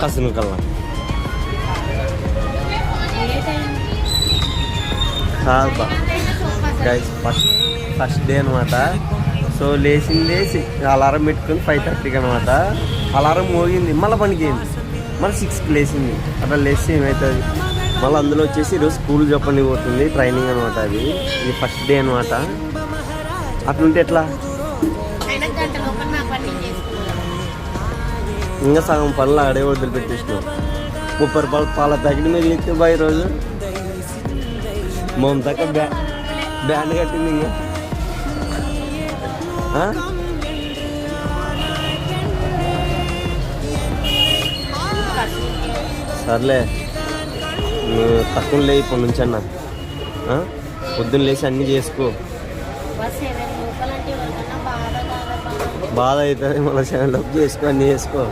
కసును కల్లా కాదు బా గైస్ ఫస్ట్ డే అనమాట. సో లేచి అలారం పెట్టుకుని 5:30కి అనమాట. అలారం మోగింది, మళ్ళీ పనికింది, మళ్ళీ 6కి లేచింది. అట్లా లేచి ఏమవుతుంది మళ్ళీ అందులో వచ్చేసి ఈరోజు స్కూల్ చెప్పండి పోతుంది, ట్రైనింగ్ అనమాట. ఇది ఫస్ట్ డే అనమాట. అట్లుంటే ఎట్లా? ఇంకా సగం పనులు ఆడే వదిలిపెట్టేసినావు. 30 రూపాయలు పాల ప్యాకెట్ మీద ఎత్తే బాయ్ ఈరోజు మమతాక బ్యాండ్ కట్టింది. ఇంకా సర్లే నువ్వు తక్కువ లే ఇప్పటి నుంచి అన్న. పొద్దున్న లేచి అన్నీ చేసుకో. బాధ అవుతుంది మళ్ళీ 7 లోపు చేసుకో, అన్నీ చేసుకో.